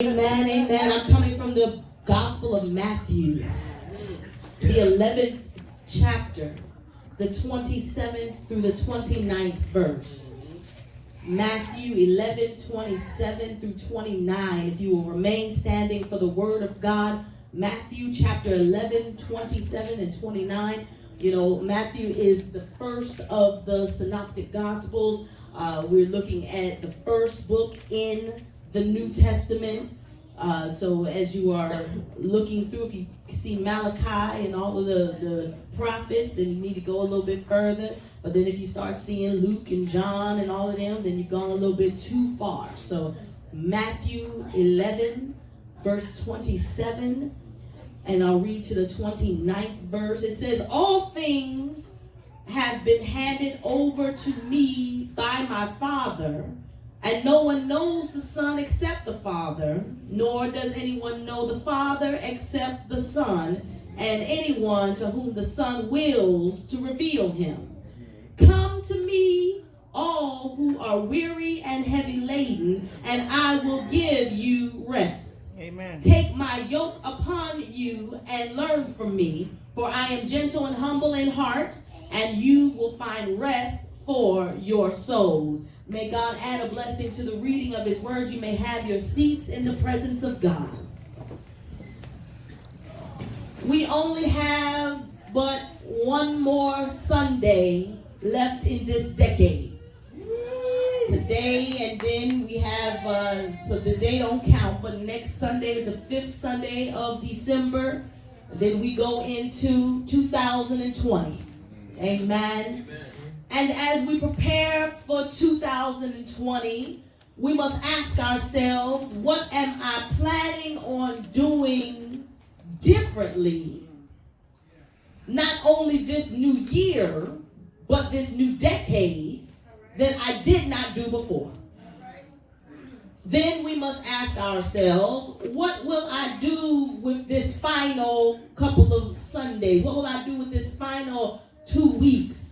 Amen, amen. I'm coming from the Gospel of Matthew, the 11th chapter, the 27th through the 29th verse. Matthew 11:27 through 29. If you will remain standing for the word of God, Matthew chapter 11:27 and 29. You know, Matthew is the first of the synoptic gospels. We're looking at the first book in the New Testament. So as you are looking through, if you see Malachi and all of the prophets, then you need to go a little bit further. But then if you start seeing Luke and John and all of them, then you've gone a little bit too far. So Matthew 11, verse 27, and I'll read to the 29th verse. It says, "All things have been handed over to me by my Father, and no one knows the Son except the Father, nor does anyone know the Father except the Son, and anyone to whom the Son wills to reveal him. Come to me, all who are weary and heavy laden, and I will give you rest. Amen. Take my yoke upon you and learn from me, for I am gentle and humble in heart, and you will find rest for your souls." May God add a blessing to the reading of his word. You may have your seats in the presence of God. We only have but one more Sunday left in this decade. Today, and then we have, so the day don't count, but next Sunday is the 5th Sunday of December. Then we go into 2020. Amen. And as we prepare for 2020, we must ask ourselves, what am I planning on doing differently? Not only this new year, but this new decade that I did not do before. Then we must ask ourselves, what will I do with this final couple of Sundays? What will I do with this final 2 weeks?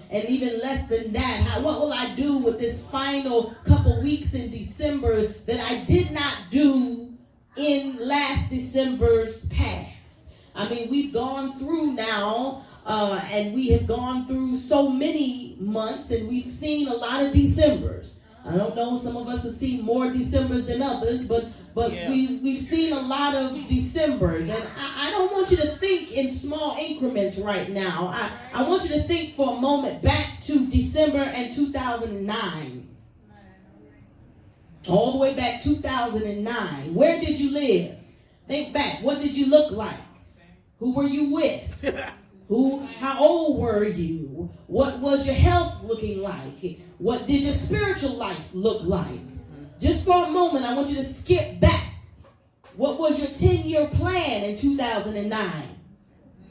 And even less than that, what will I do with this final couple weeks in December that I did not do in last December's past? I mean, we've gone through now, and we have gone through so many months, and we've seen a lot of Decembers. I don't know, some of us have seen more Decembers than others, but yeah. We've seen a lot of Decembers. And I don't want you to think in small increments right now. I want you to think for a moment back to December and 2009. All the way back 2009. Where did you live? Think back. What did you look like? Who were you with? How old were you? What was your health looking like? What did your spiritual life look like? Just for a moment, I want you to skip back. What was your 10-year plan in 2009?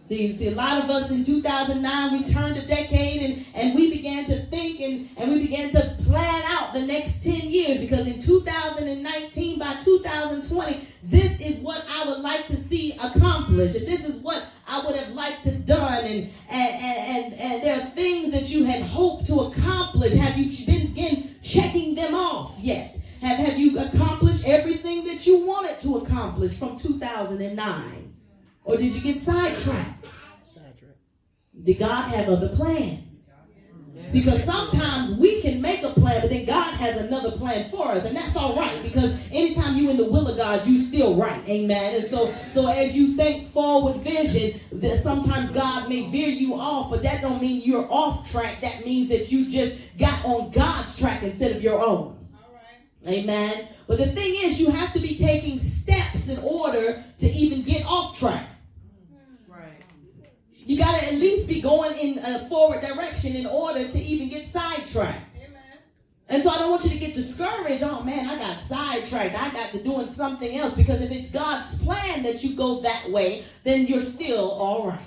See, a lot of us in 2009, we turned a decade and we began to think and we began to plan out the next 10 years, because in 2019, by 2020, this is what I would like to see accomplished, and this is what I would have liked to done, and there are things that you had hoped to accomplish. Have you begun checking them off yet? Have you accomplished everything that you wanted to accomplish from 2009? Or did you get sidetracked? Did God have other plans? See, because sometimes we can make a plan, but then God has another plan for us. And that's all right, because anytime you're in the will of God, you still right. Amen. And so as you think forward vision, that sometimes God may veer you off, but that don't mean you're off track. That means that you just got on God's track instead of your own. Amen. But the thing is, you have to be taking steps in order to even get off track. You got to at least be going in a forward direction in order to even get sidetracked. Amen. And so I don't want you to get discouraged. Oh man, I got sidetracked. I got to doing something else. Because if it's God's plan that you go that way, then you're still all right.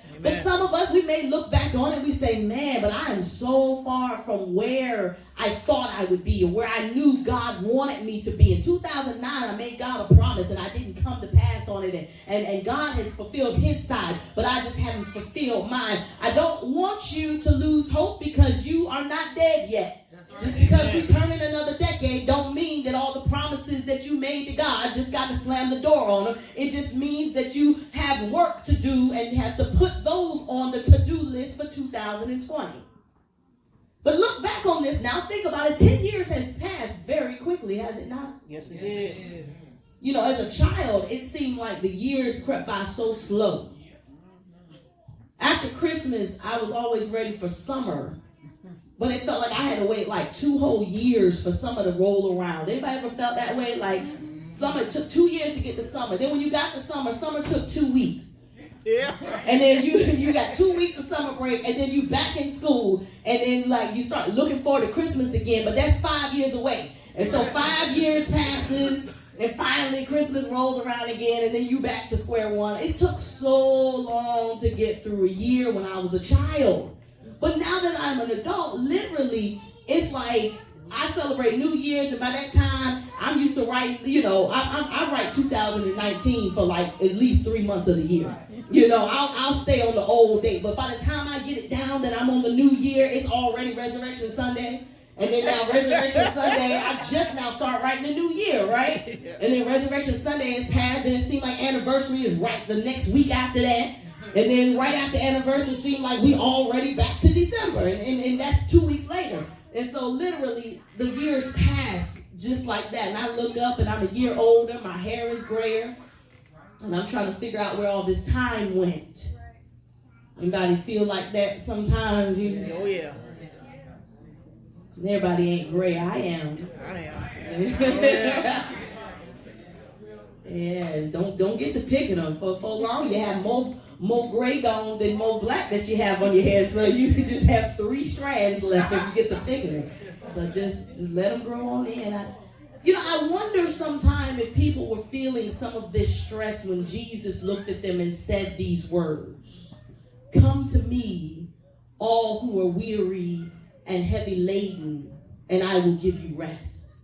Amen. But some of us, we may look back on it and we say, man, but I am so far from where I thought I would be, or where I knew God wanted me to be. In 2009, I made God a promise and I didn't come to pass on it. And God has fulfilled his side, but I just haven't fulfilled mine. I don't want you to lose hope, because you are not dead yet. That's right. Just because we turn in another decade don't mean that all the promises that you made to God just got to slam the door on them. It just means that you have work to do and have to put those on the to-do list for 2020. But look back on this now. Think about it. 10 years has passed very quickly, has it not? Yes, it did. You know, as a child, it seemed like the years crept by so slow. After Christmas, I was always ready for summer. But it felt like I had to wait like 2 whole years for summer to roll around. Anybody ever felt that way? Like summer took 2 years to get to summer. Then when you got to summer took 2 weeks. Yeah. And then you got 2 weeks of summer break, and then you back in school, and then like you start looking forward to Christmas again. But that's 5 years away. And so 5 years passes, and finally Christmas rolls around again, and then you back to square one. It took so long to get through a year when I was a child. But now that I'm an adult, literally, it's like I celebrate New Year's, and by that time, I'm used to write, I write 2019 for like at least 3 months of the year. I'll stay on the old date, but by the time I get it down that I'm on the new year, it's already Resurrection Sunday. And then now Resurrection Sunday, I just now start writing the new year, right? And then Resurrection Sunday is passed, and it seems like anniversary is right the next week after that. And then right after anniversary, it seemed like we already back to December. And that's 2 weeks later. And so literally the years pass just like that. And I look up and I'm a year older. My hair is grayer. And I'm trying to figure out where all this time went. Anybody feel like that sometimes? Oh, yeah. Everybody ain't gray. I am. I am. Yes, don't get to picking them. For long, you have more gray gone than more black that you have on your head. So you can just have 3 strands left if you get to picking them. So just let them grow on in. I wonder sometime if people were feeling some of this stress when Jesus looked at them and said these words. Come to me, all who are weary and heavy laden, and I will give you rest.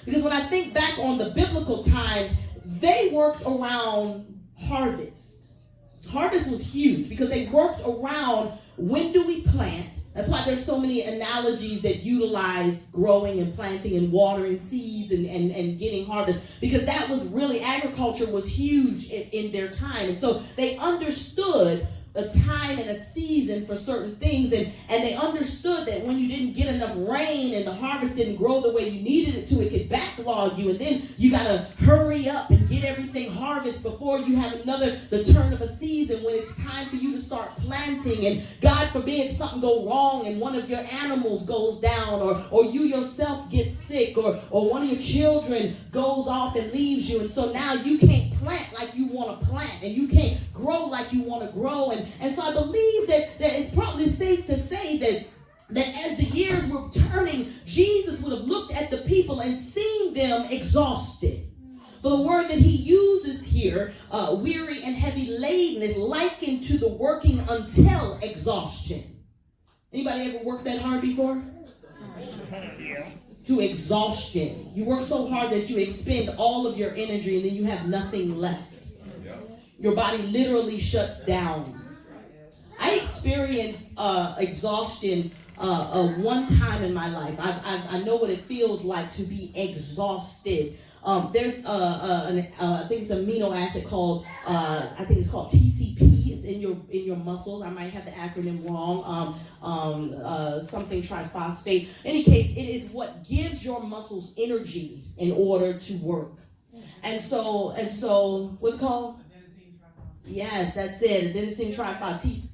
Because when I think back on the biblical times, they worked around harvest. Harvest was huge because they worked around when do we plant. That's why there's so many analogies that utilize growing and planting and watering seeds and getting harvest, because that was really, agriculture was huge in their time. And so they understood a time and a season for certain things, and they understood that when you didn't get enough rain and the harvest didn't grow the way you needed it to, it could backlog you, and then you got to hurry up and get everything harvest before you have the turn of a season when it's time for you to start planting. And God forbid something go wrong and one of your animals goes down, or you yourself get sick, or one of your children goes off and leaves you, and so now you can't plant like you want to plant, and you can't grow like you want to grow. And so I believe that it's probably safe to say that as the years were turning, Jesus would have looked at the people and seen them exhausted. For the word that he uses here, weary and heavy laden, is likened to the working until exhaustion. Anybody ever worked that hard before? Yeah. To exhaustion. You work so hard that you expend all of your energy and then you have nothing left. Your body literally shuts down. I experienced exhaustion one time in my life. I know what it feels like to be exhausted. There's I think it's an amino acid called TCP. It's in your muscles. I might have the acronym wrong. Something triphosphate. In any case, it is what gives your muscles energy in order to work. And so what's it called? Yes, that's it. Adenosine triphosphate,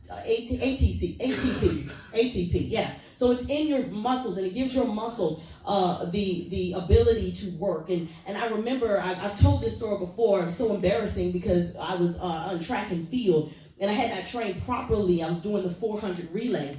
ATP. Yeah. So it's in your muscles, and it gives your muscles the ability to work. And I remember I've told this story before. It's so embarrassing because I was on track and field, and I had that trained properly. I was doing the 400 relay.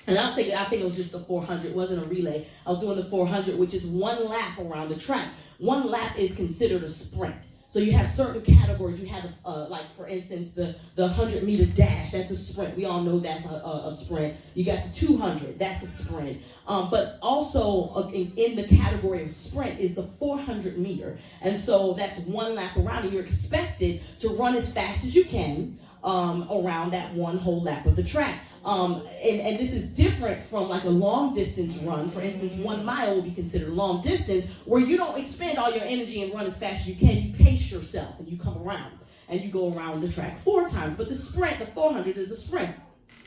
And I think it was just the 400. It wasn't a relay. I was doing the 400, which is one lap around the track. One lap is considered a sprint. So you have certain categories. You have, like, for instance, the 100-meter dash. That's a sprint. We all know that's a sprint. You got the 200. That's a sprint. But also in the category of sprint is the 400-meter. And so that's one lap around, and you're expected to run as fast as you can around that one whole lap of the track. And this is different from like a long distance run. For instance, 1 mile will be considered long distance, where you don't expend all your energy and run as fast as you can. You pace yourself and you come around and you go around the track 4 times. But the sprint, the 400 is a sprint.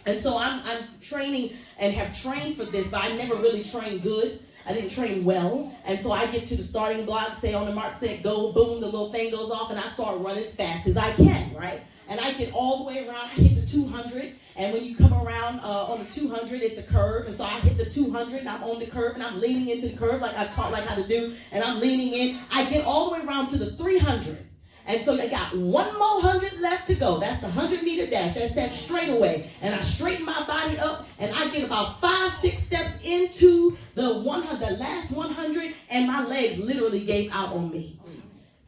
And so I'm training and have trained for this, but I never really trained good. I didn't train well. And so I get to the starting block, say on the mark, set, go, boom, the little thing goes off, and I start running as fast as I can, right? And I get all the way around. I hit the 200, and when you come around on the 200, it's a curve. And so I hit the 200, and I'm on the curve, and I'm leaning into the curve like I've taught like how to do, and I'm leaning in. I get all the way around to the 300. And so I got 1 more 100 left to go. That's the 100-meter dash. That's that straightaway. And I straighten my body up, and I get about 5-6 steps into the last 100, and my legs literally gave out on me.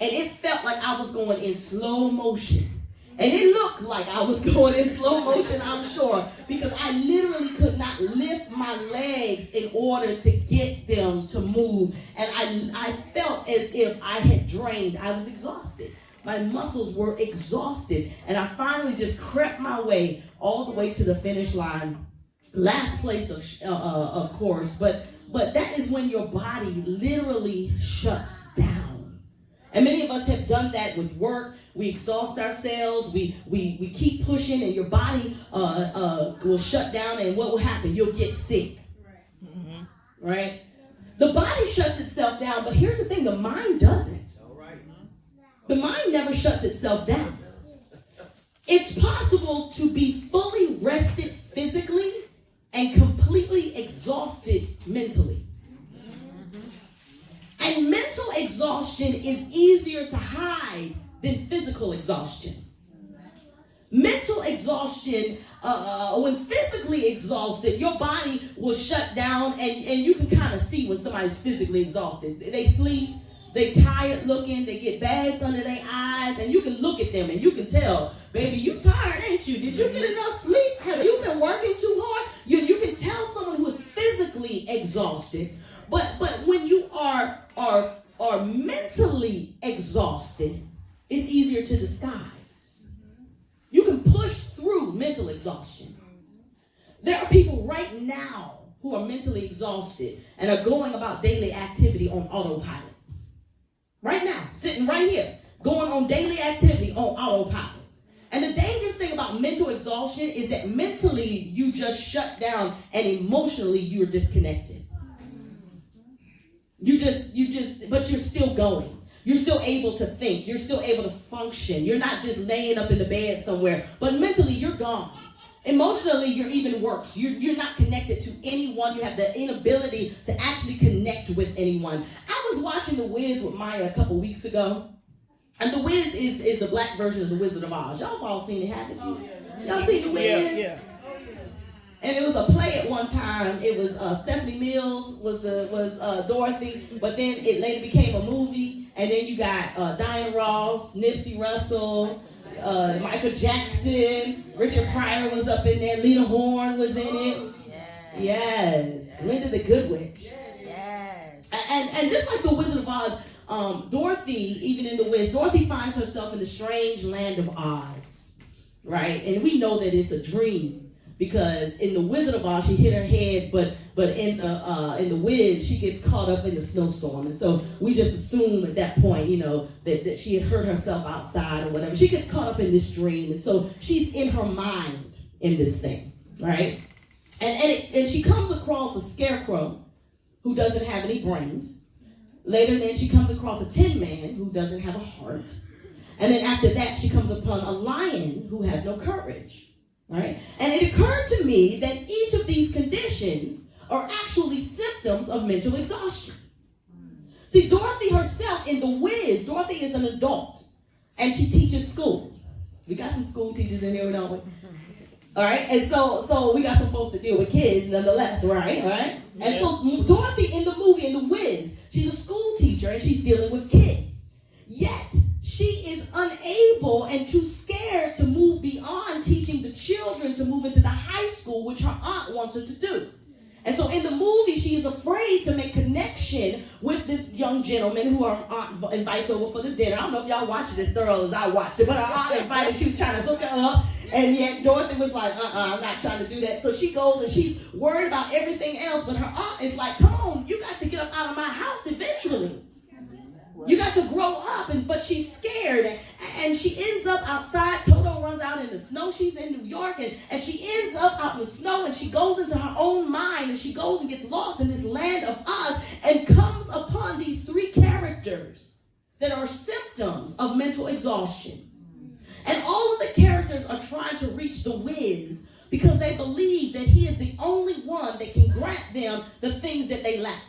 And it felt like I was going in slow motion. And it looked like I was going in slow motion, I'm sure, because I literally could not lift my legs in order to get them to move. And I felt as if I had drained. I was exhausted. My muscles were exhausted. And I finally just crept my way all the way to the finish line. Last place, of course. But that is when your body literally shuts down. And many of us have done that with work. We exhaust ourselves. We keep pushing, and your body will shut down. And what will happen? You'll get sick. Right? The body shuts itself down, but here's the thing: the mind doesn't. The mind never shuts itself down. It's possible to be fully rested physically and completely exhausted mentally. And mental exhaustion is easier to hide than physical exhaustion. Mental exhaustion, when physically exhausted, your body will shut down, and you can kind of see when somebody's physically exhausted. They sleep, they tired looking, they get bags under their eyes, and you can look at them and you can tell, baby, you tired, ain't you? Did you get enough sleep? Have you been working too hard? You can tell someone who is physically exhausted. But when you are mentally exhausted, it's easier to disguise. You can push through mental exhaustion. There are people right now who are mentally exhausted and are going about daily activity on autopilot. Right now, sitting right here, going on daily activity on autopilot. And the dangerous thing about mental exhaustion is that mentally you just shut down and emotionally you're disconnected. But you're still going. You're still able to think. You're still able to function. You're not just laying up in the bed somewhere, but mentally you're gone. Emotionally, you're even worse. You're not connected to anyone. You have the inability to actually connect with anyone. I was watching The Wiz with Maya a couple weeks ago. And The Wiz is the black version of The Wizard of Oz. Y'all have all seen it, haven't you? Y'all seen The Wiz? Yeah. And it was a play at one time. It was Stephanie Mills was Dorothy, but then it later became a movie. And then you got Diana Ross, Nipsey Russell, Michael Jackson, Richard Pryor was up in there, Lena Horne was in it. Yes. Linda the Good Witch. Yes. And just like the Wizard of Oz, Dorothy, even in The Wiz, Dorothy finds herself in the strange land of Oz, right? And we know that it's a dream. Because in The Wizard of Oz, she hit her head, but in the Wiz, she gets caught up in the snowstorm. And so we just assume at that point, that she had hurt herself outside or whatever. She gets caught up in this dream. And so she's in her mind in this thing, right? And she comes across a scarecrow who doesn't have any brains. Later then, she comes across a tin man who doesn't have a heart. And then after that, she comes upon a lion who has no courage. Right? And it occurred to me that each of these conditions are actually symptoms of mental exhaustion. See, Dorothy herself in The Wiz, Dorothy is an adult and she teaches school. We got some school teachers in here, don't we? All right, and so we got some folks to deal with kids nonetheless, right? All right? And so Dorothy in the movie, in The Wiz, she's a school teacher and she's dealing with kids. Yet, she is unable and too scared to move beyond teaching the children to move into the high school, which her aunt wants her to do. And so in the movie, she is afraid to make connection with this young gentleman who her aunt invites over for the dinner. I don't know if y'all watched it as thorough as I watched it, but her aunt invited, she was trying to hook her up. And yet Dorothy was like, I'm not trying to do that. So she goes and she's worried about everything else. But her aunt is like, come on, you got to get up out of my house eventually. You got to grow up. But she's scared. And she ends up outside. Toto runs out in the snow. She's in New York. And she ends up out in the snow. And she goes into her own mind. And she goes and gets lost in this land of Oz. And comes upon these three characters that are symptoms of mental exhaustion. And all of the characters are trying to reach the Wiz because they believe that he is the only one that can grant them the things that they lack.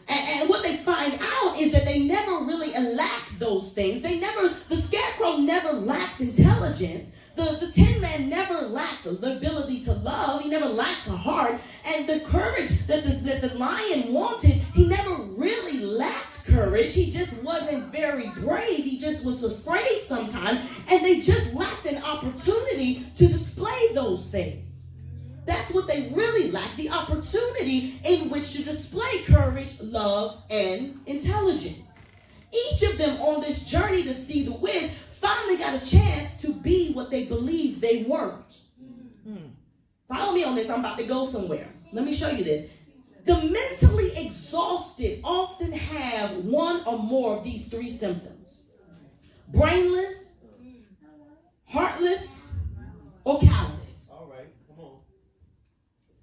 And what they find out is that they never really lacked those things. The Scarecrow never lacked intelligence. The Tin Man never lacked the ability to love. He never lacked a heart. And the courage that the Lion wanted, he never really lacked courage. He just wasn't very brave. He just was afraid sometimes. And they just lacked an opportunity to display those things. That's what they really lack, the opportunity in which to display courage, love, and intelligence. Each of them on this journey to see the Wiz finally got a chance to be what they believed they weren't. Follow me on this. I'm about to go somewhere. Let me show you this. The mentally exhausted often have one or more of these three symptoms: brainless, heartless, or cowardice. All right, come on.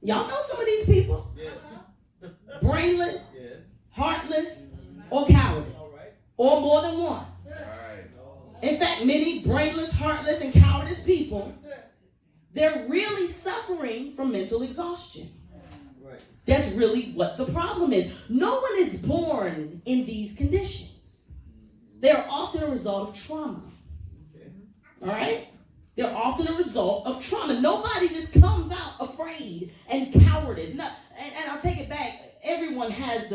Y'all know some of these people? Yes. Brainless, Yes. heartless, or cowardice. All right. Or more than one. All right. In fact, many brainless, heartless, and cowardice people, they're really suffering from mental exhaustion. Right. That's really what the problem is. No one is born in these conditions. They are often a result of trauma. Okay. All right? They're often a result of trauma. Nobody just comes out afraid and cowardice. No, and I'll take it back. Everyone has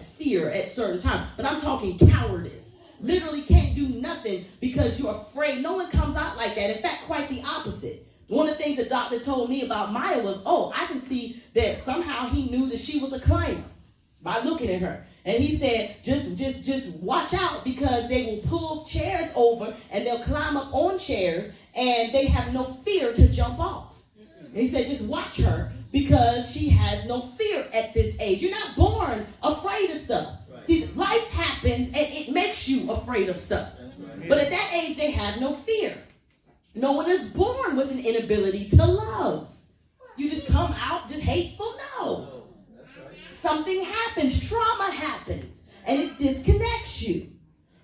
fear at certain times, but I'm talking cowardice. Literally can't do nothing because you're afraid. No one comes out like that. In fact, quite the opposite. One of the things the doctor told me about Maya was, I can see that somehow he knew that she was a climber by looking at her. And he said, just watch out because they will pull chairs over and they'll climb up on chairs and they have no fear to jump off. And he said, just watch her because she has no fear at this age. You're not born afraid of stuff. Right. See, life happens and it makes you afraid of stuff. Right. But at that age, they have no fear. No one is born with an inability to love. You just come out just hateful? No. That's right. Something happens, trauma happens, and it disconnects you.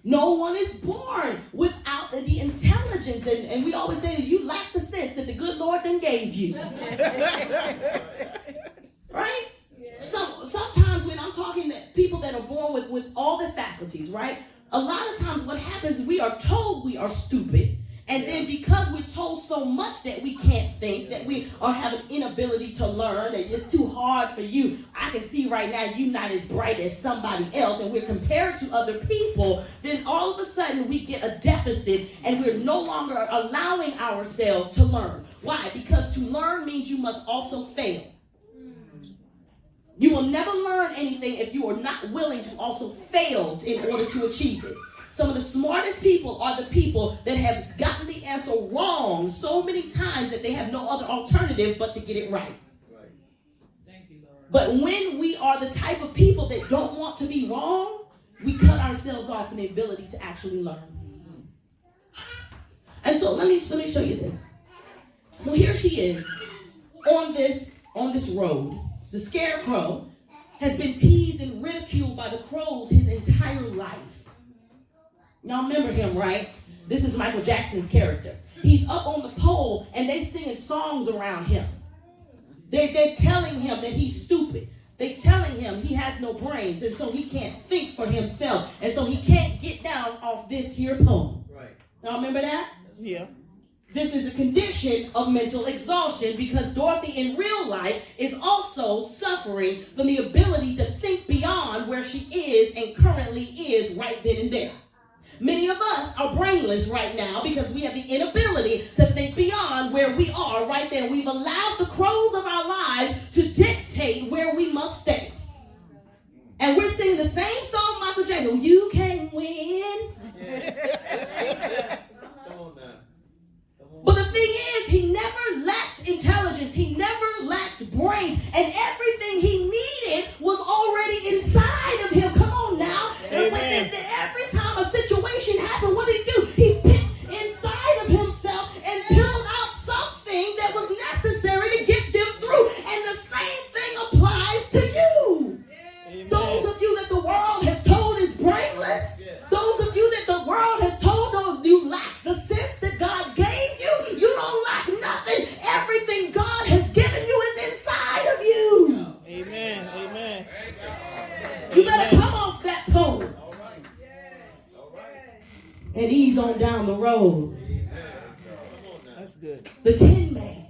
No one is born without the intelligence, and we always say that you lack the sense that the good Lord done gave you. Right? So sometimes when I'm talking to people that are born with all the faculties, right? A lot of times what happens, we are told we are stupid. And then because we're told so much that we can't think, that we have an inability to learn, that it's too hard for you. I can see right now you're not as bright as somebody else, and we're compared to other people. Then all of a sudden we get a deficit, and we're no longer allowing ourselves to learn. Why? Because to learn means you must also fail. You will never learn anything if you are not willing to also fail in order to achieve it. Some of the smartest people are the people that have gotten the answer wrong so many times that they have no other alternative but to get it right. Right. Thank you, Lord. But when we are the type of people that don't want to be wrong, we cut ourselves off in the ability to actually learn. And so let me show you this. So here she is on this road. The Scarecrow has been teased and ridiculed by the crows his entire life. Y'all remember him, right? This is Michael Jackson's character. He's up on the pole and they singing songs around him. They're telling him that he's stupid. They're telling him he has no brains and so he can't think for himself. And so he can't get down off this here pole. Right. Y'all remember that? Yeah. This is a condition of mental exhaustion because Dorothy in real life is also suffering from the ability to think beyond where she is and currently is right then and there. Many of us are brainless right now because we have the inability to think beyond where we are right there. We've allowed the crows of our lives to dictate where we must stay. And we're singing the same song Michael Jackson. You can win. Yeah. Come on now. Come on. But the thing and ease on down the road. That's good. The Tin Man.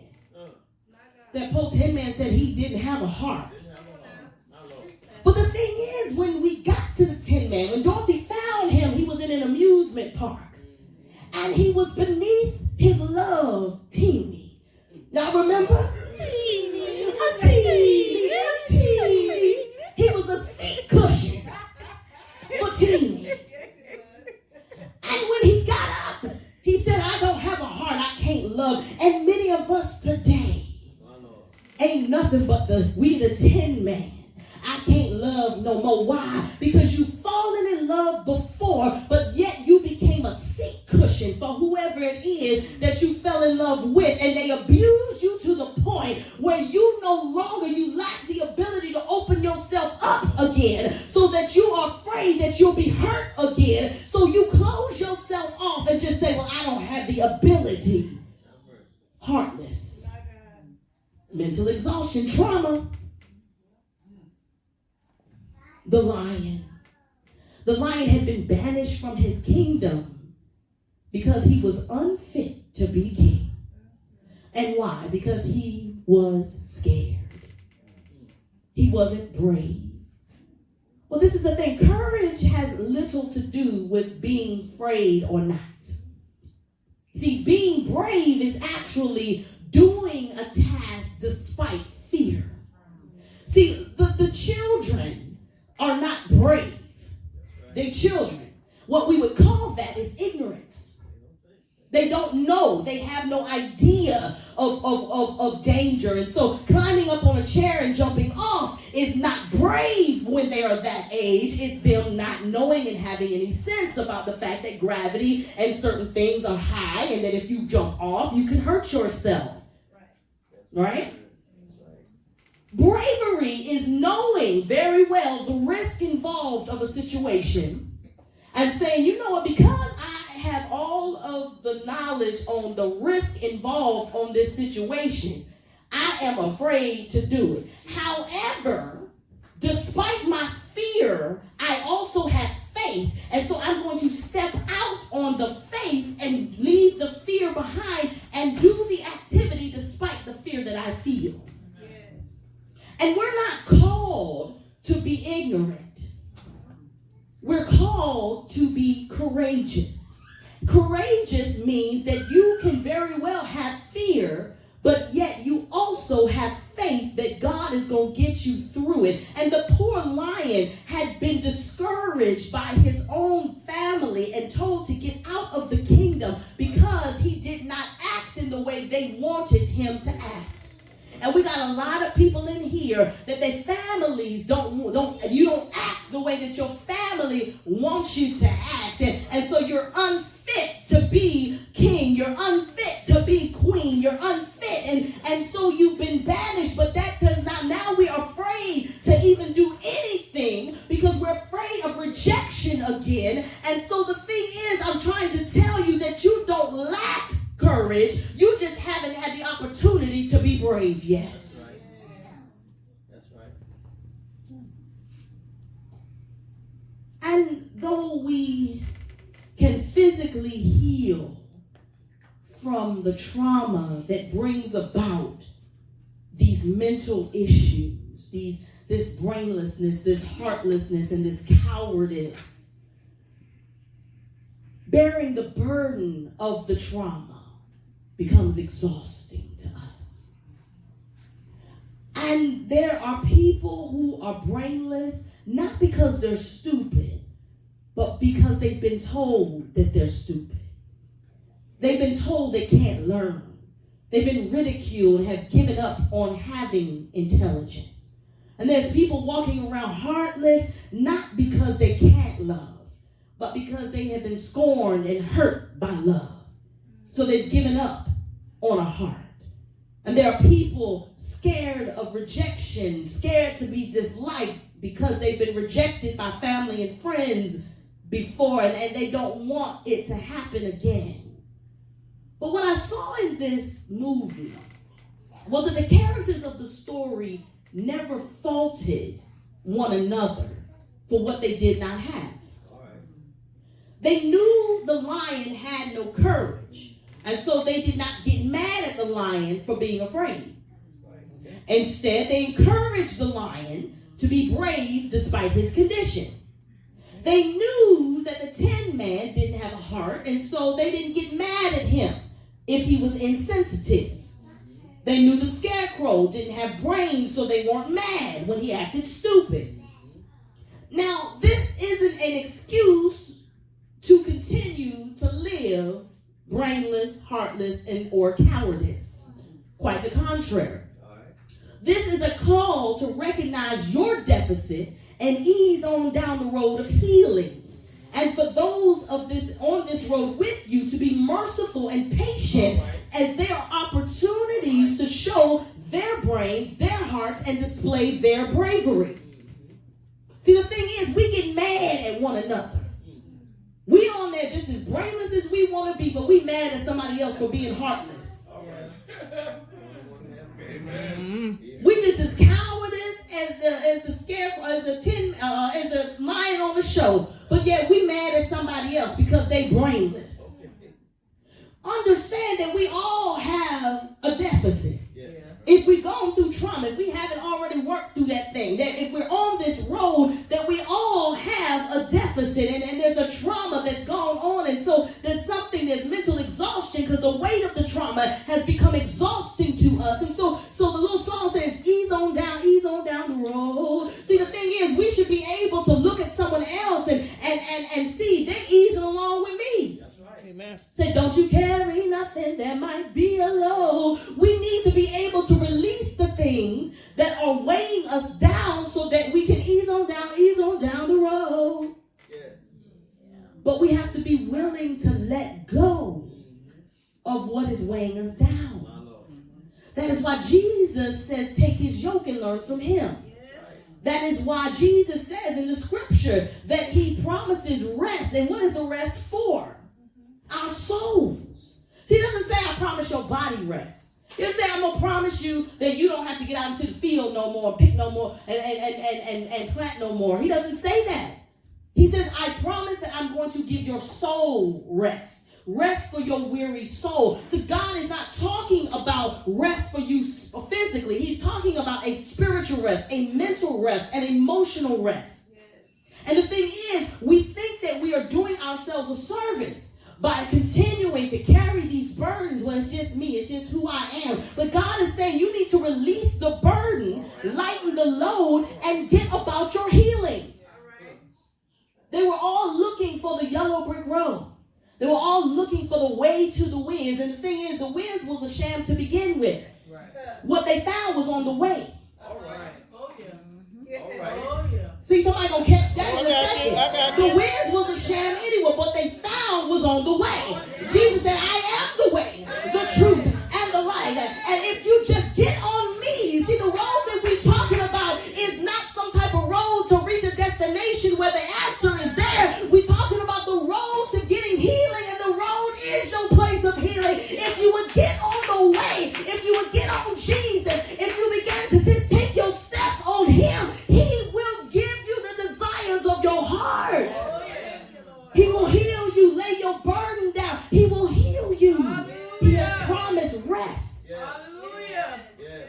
That poor Tin Man said he didn't have a heart. But the thing is, when we got to the Tin Man, when Dorothy found him, he was in an amusement park. And he was beneath his love, Teeny. Now remember? Teeny. A teeny. A teeny. He was a seat cushion for Teeny. And when he got up, he said, I don't have a heart, I can't love. And many of us today ain't nothing but we the Tin Man. I can't love no more. Why? Because you've fallen in love before, but yet you became a seat cushion for whoever it is that you fell in love with, and they abused you to the point where you lack the ability to open yourself up again, so that you are afraid that you'll be hurt again. So you close yourself off and just say, well, I don't have the ability. Heartless. Mental exhaustion, trauma. The lion. The lion had been banished from his kingdom because he was unfit to be king. And why? Because he was scared. He wasn't brave. Well, this is the thing. Courage has little to do with being afraid or not. See, being brave is actually doing a task despite fear. See, the children are not brave. They're children. What we would call that is ignorance. They don't know. They have no idea of danger. And so climbing up on a chair and jumping off is not brave when they are that age. It's them not knowing and having any sense about the fact that gravity and certain things are high, and that if you jump off, you can hurt yourself. Right? Bravery is knowing very well the risk involved of a situation and saying, you know what, because I have all of the knowledge on the risk involved on this situation, I am afraid to do it. However, despite my fear, I also have faith. And so I'm going to step out on the faith and leave the fear behind and do the activity despite the fear that I feel. And we're not called to be ignorant. We're called to be courageous. Courageous means that you can very well have fear, but yet you also have faith that God is going to get you through it. And the poor lion had been discouraged by his own family and told to get out of the kingdom because he did not act in the way they wanted him to act. And we got a lot of people in here that their families you don't act the way that your family wants you to act. And so you're unfit to be king. You're unfit to be queen. You're unfit. And so you've been banished, but that does not, now we are afraid to even do anything because we're afraid of rejection again. And so the thing is, I'm trying to tell you that you don't lack courage. You just haven't had the opportunity to be brave yet. That's right. That's right. And though we can physically heal from the trauma that brings about these mental issues, this brainlessness, this heartlessness, and this cowardice, bearing the burden of the trauma becomes exhausting to us. And there are people who are brainless, not because they're stupid, but because they've been told that they're stupid. They've been told they can't learn. They've been ridiculed, have given up on having intelligence. And there's people walking around heartless, not because they can't love, but because they have been scorned and hurt by love. So they've given up on a heart. And there are people scared of rejection, scared to be disliked because they've been rejected by family and friends before, and they don't want it to happen again. But what I saw in this movie was that the characters of the story never faulted one another for what they did not have. They knew the lion had no courage, and so they did not get mad at the lion for being afraid. Instead, they encouraged the lion to be brave despite his condition. They knew that the Tin Man didn't have a heart, and so they didn't get mad at him if he was insensitive. They knew the Scarecrow didn't have brains, so they weren't mad when he acted stupid. Now, this isn't an excuse to continue to live brainless, heartless, or cowardice. Quite the contrary. This is a call to recognize your deficit and ease on down the road of healing. And for those of this on this road with you to be merciful and patient as there are opportunities to show their brains, their hearts, and display their bravery. See, the thing is, we get mad at one another. We on there just as brainless as we want to be, but we mad at somebody else for being heartless. Amen. We just as cowardice as the scarecrow, as the lion on the show, but yet we mad at somebody else because they brainless. Understand that we all have a deficit. If we've gone through trauma, if we haven't already worked through that thing, that if we're on this road, that we all have a deficit, and there's a trauma that's gone on, and so there's mental exhaustion because the weight of the trauma has become exhausting to us, and so the little song says, ease on down the road. See, the thing is, we should be able to look at someone else and see they're easing along with me. Amen. Say, don't you carry nothing that might be a load. We need to be able to release the things that are weighing us down so that we can ease on down the road. Yes. But we have to be willing to let go of what is weighing us down. That is why Jesus says, take his yoke and learn from him. That is why Jesus says in the scripture that he promises rest. And what is the rest for? Our souls. See, it doesn't say I promise your body rest. It doesn't say I'm going to promise you that you don't have to get out into the field no more and pick no more and plant no more. He doesn't say that. He says, I promise that I'm going to give your soul rest. Rest for your weary soul. So God is not talking about rest for you physically. He's talking about a spiritual rest, a mental rest, an emotional rest. And the thing is, we think that we are doing ourselves a service by continuing to carry these burdens. Well, it's just me. It's just who I am. But God is saying you need to release the burden, lighten the load, and get about your healing. They were all looking for the yellow brick road. They were all looking for the way to the winds. And the thing is, the winds was a sham to begin with. What they found was on the way. All right. Oh, yeah. All right. Oh, yeah. See, somebody gonna catch that in a second. I got The you. winds was a sham anyway, but they found was on the way. Jesus said, I am the way, the truth, and the life. And if you just get on me, see, the road that we're talking about is not some type of road to reach a destination where the answer is there. We're talking about the road to getting healing, and the road is your place of healing. If you would get on the way, if you would get on Jesus, if you begin to just take your steps on him, he will give you the desires of your heart. He will heal you. Lay your burden down. He will heal you. He has promised rest Hallelujah.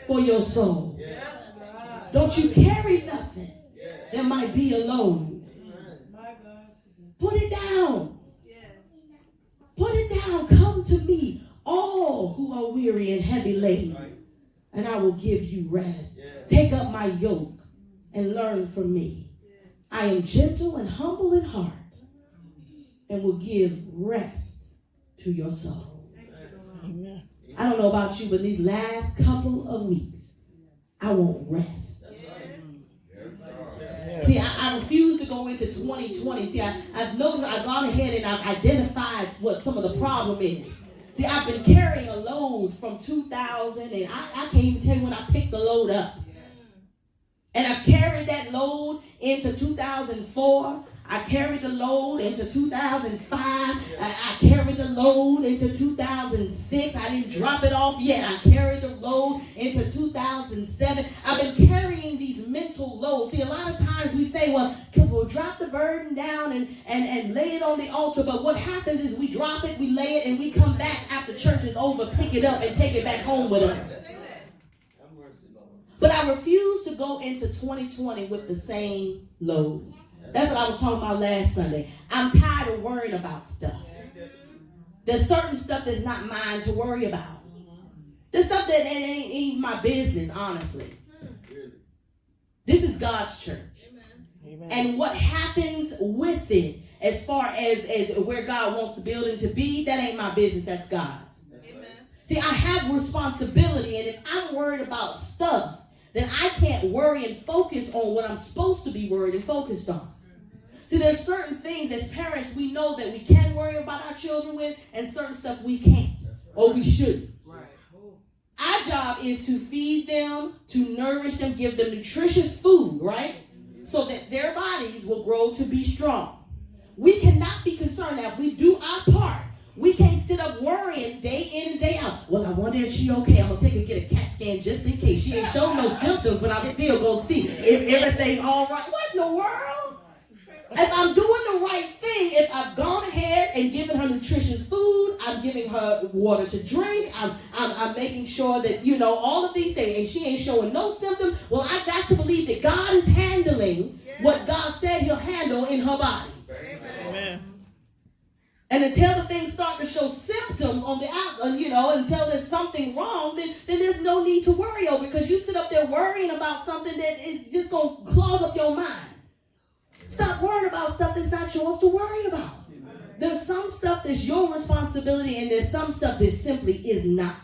for your soul. Yes, God. Don't you carry nothing that might be a load. My God. Put it down. Yes. Put it down. Come to me, all who are weary and heavy laden, and I will give you rest. Take up my yoke and learn from me. I am gentle and humble in heart, and will give rest to your soul. Amen. I don't know about you, but these last couple of weeks, I want rest. See, I refuse to go into 2020. See, I've gone ahead and I've identified what some of the problem is. See, I've been carrying a load from 2000, and I can't even tell you when I picked the load up. And I've carried that load into 2004. I carried the load into 2005. I carried carried the load into 2006. I didn't drop it off yet. I carried the load into 2007. I've been carrying these mental loads. See, a lot of times we say, well, we'll drop the burden down and lay it on the altar. But what happens is we drop it, we lay it, and we come back after church is over, pick it up, and take it back home with us. But I refuse to go into 2020 with the same load. That's what I was talking about last Sunday. I'm tired of worrying about stuff. There's certain stuff that's not mine to worry about. There's stuff that ain't even my business, honestly. This is God's church. Amen. And what happens with it, as far as where God wants the building to be, that ain't my business, that's God's. Amen. See, I have responsibility, and if I'm worried about stuff, then I can't worry and focus on what I'm supposed to be worried and focused on. See, there's certain things as parents we know that we can worry about our children with, and certain stuff we can't, or we shouldn't. Right. Our job is to feed them, to nourish them, give them nutritious food, right? So that their bodies will grow to be strong. We cannot be concerned that if we do our part, we can't sit up worrying day in and day out. Well, I wonder if she okay. I'm going to take her and get a CAT scan just in case. She ain't showing no symptoms, but I'm still going to see if everything all right. What in the world? If I'm doing the right thing, if I've gone ahead and given her nutritious food, I'm giving her water to drink, I'm making sure that, all of these things, and she ain't showing no symptoms, well, I got to believe that God is handling what God said he'll handle in her body. Amen. And until the things start to show symptoms on the out, until there's something wrong, then there's no need to worry over, because you sit up there worrying about something that is just going to clog up your mind. Stop worrying about stuff that's not yours to worry about. There's some stuff that's your responsibility, and there's some stuff that simply is not.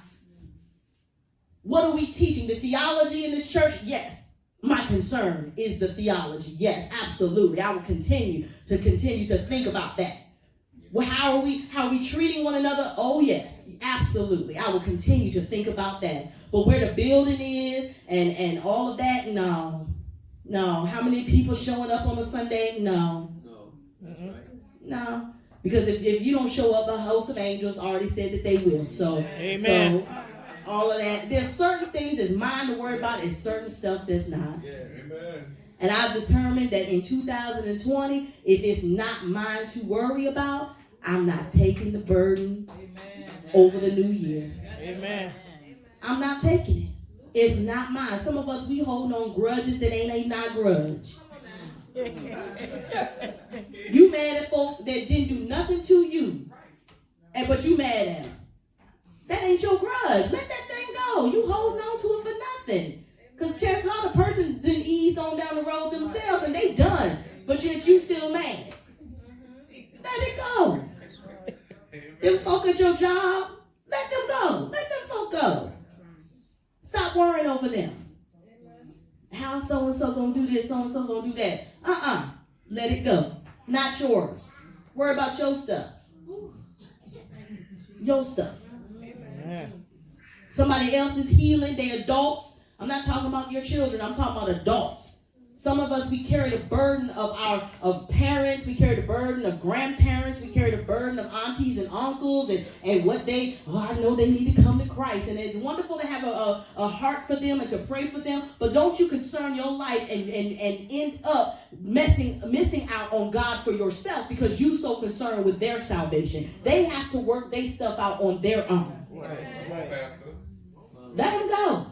What are we teaching? The theology in this church? Yes. My concern is the theology. Yes, absolutely. I will continue to think about that. Well, how are we treating one another? Oh, yes, absolutely. I will continue to think about that. But where the building is and all of that, no. How many people showing up on a Sunday? No. No. Because if you don't show up, a host of angels already said that they will. So, amen. So all of that. There's certain things that's mine to worry about, and certain stuff that's not. Yeah. Amen. And I've determined that in 2020, if it's not mine to worry about, I'm not taking the burden over the new year. Amen. I'm not taking it. It's not mine. Some of us, we hold on grudges that ain't our grudge. You mad at folk that didn't do nothing to you, but you mad at them. That ain't your grudge. Let that thing go. You holding on to it for nothing. Because chances are the person didn't ease on down the road themselves and they done. But yet you still mad. Let it go. Them folk at your job, let them go. Let them folk go. Stop worrying over them. How so-and-so gonna do this, so-and-so gonna do that. Let it go. Not yours. Worry about your stuff. Your stuff. Somebody else is healing. They're adults. I'm not talking about your children. I'm talking about adults. Some of us, we carry the burden of parents. We carry the burden of grandparents. We carry the burden of aunties and uncles and what I know they need to come to Christ. And it's wonderful to have a heart for them and to pray for them. But don't you concern your life and end up missing out on God for yourself because you so concerned with their salvation. They have to work their stuff out on their own. Right. Let them go.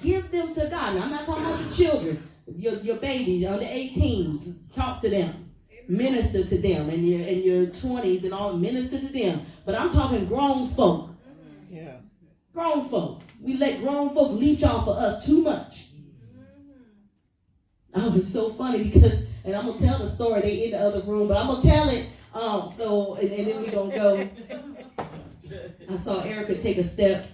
Give them to God. Now, I'm not talking about the children. Your babies, under 18s, talk to them, minister to them, and your 20s and all, minister to them. But I'm talking grown folk. Yeah. Grown folk. We let grown folk leech off of us too much. Oh, it's so funny because, and I'm gonna tell the story. They in the other room, but I'm gonna tell it. And then we gonna go. I saw Erica take a step